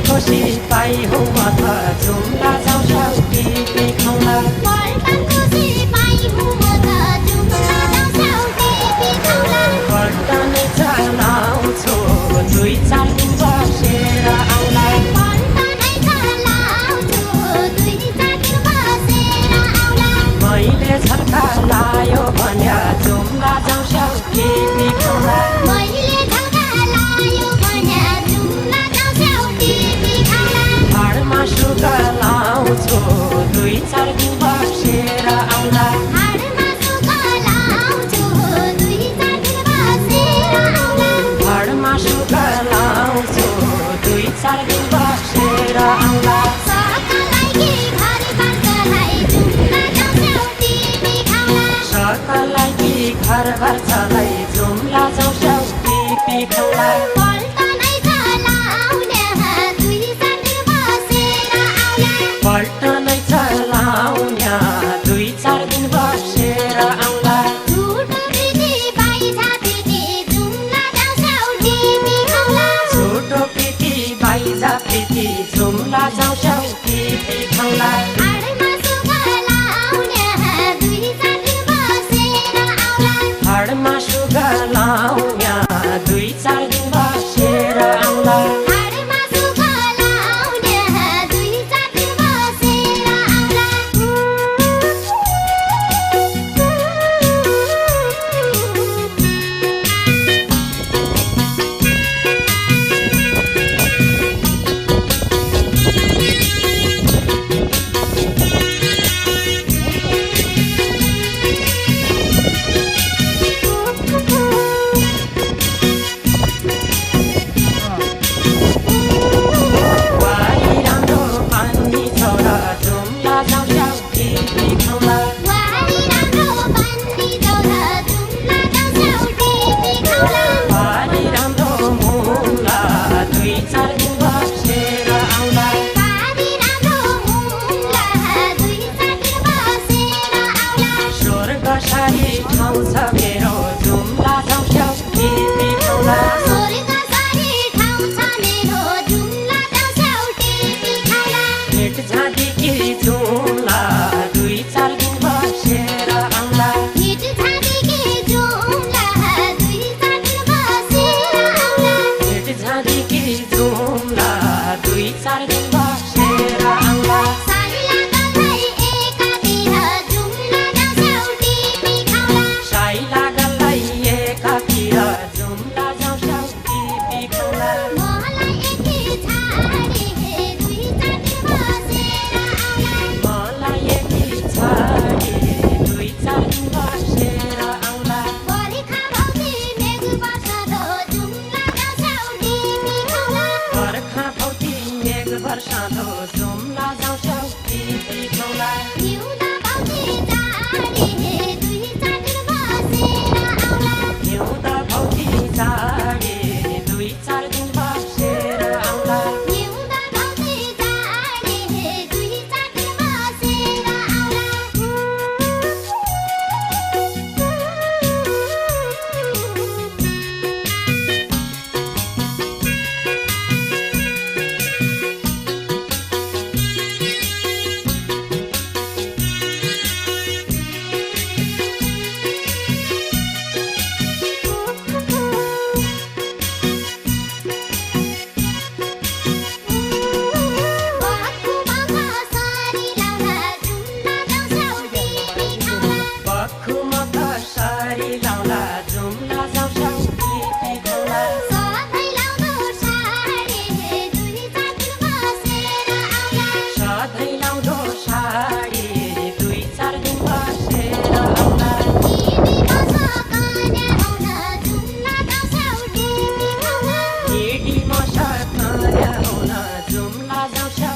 खुसी पाई हो मत जुम्ला जाउँ साउकी पिखाउँला पल्टन खुसी पाई हो मत जुम्ला जाउँ साउकी पिखाउँला पल्टनै चलाउँछु दुई चार दिन बसेर आउँला पल्टनै चलाउँछु दुई चार दिन बसेर आउँला मैले झल्का लायो भन्या जुम्ला जाउँ साउकी पिखाउँला मैले झल्का लायो भन्या जुम्ला जाउँ साउकी पिखाउँला हाडमा सुगा लाउँछु दुई चार दिन बसेर आउँला हाडमा सुगा लाउँछु दुई चार दिन बसेर आउँला हाडमा सुगा लाउँछु दुई चार दिन बसेर आउँला सकलाई कि घर बारलाई जुम्ला जाउँ साउकी पिखाउँला सकलाई कि घर बारलाई जुम्ला जाउँ साउकी पिखाउँला पल्टनै चलाउने दुई चार दिन बसेर आउँला पल्टनै चलाउन्या दुई चार दिन बसेर आउँला छुटो प्रीति बाई जाति जुम्ला जाउँ साउकी पिखाउँला छोटो प्रीति बाइजा प्रीति जुम्ला जाउँ साउकी पिखाउँला हाडमा सुगा लाउने दुई चार दिन बसेर आउँला हाडमा सुगा लाउन्या दुई चार दिन बसेर आउँला हाडमा सुगा लाउने दुई चार दिन बसेर आउँला वारी राम्रो पानी छ र जुम्ला जाउँ साउकी पिखाउँला वारी राम्रो बन्दी दौरा जुम्ला जाउँ साउकी पिखाउँला वारी राम्रो मुला दुई चार दिन बसेर आउँला वारी राम्रो मुला दुई चार दिन बसेर आउँला स्वर्ग सारी ठाउँ छ मेरो जुम्ला जाउँ साउकी पिखाउँला स्वर्ग सारी ठाउँ छ मेरो जुम्ला जाउँ साउकी पिखाउँला भेट जाँदेखि जुम्ला दुई चार दिन बसेर आउँला हिट छाडेकी जुम्ला दुई चार दिन बसेर आउँला भेट जाँदेखि जुम्ला दुई चार दिन बसेर आउँला साइला गल्दै एकातिर जुम्ला जाउँ साउकी पिखाउँला साइला गल्लाई एकातिर जुम्ला जाउँ साउकी पिखाउँला मलाई एकी छाडे दुई चार दिन बसेर आउँला मलाई एकी छाडी दुई चार दिन बसेर आउँला बर्खा भौती मेघ बर्षदो जुम्ला जाउँ साउकी पिखाउँला बर्खा भौती मेघ वर्षालो जुम्ला जाउँ साउकी पिखाउँला हिउँदा भौती जाडे दुई चार दिन बसेर आउँला हिउँदा भौती जाडे दुई चार दिन बसेर आउँला हिउँदा भौती जाडे दुई चार दिन बसेर आउँला 了，中拉上小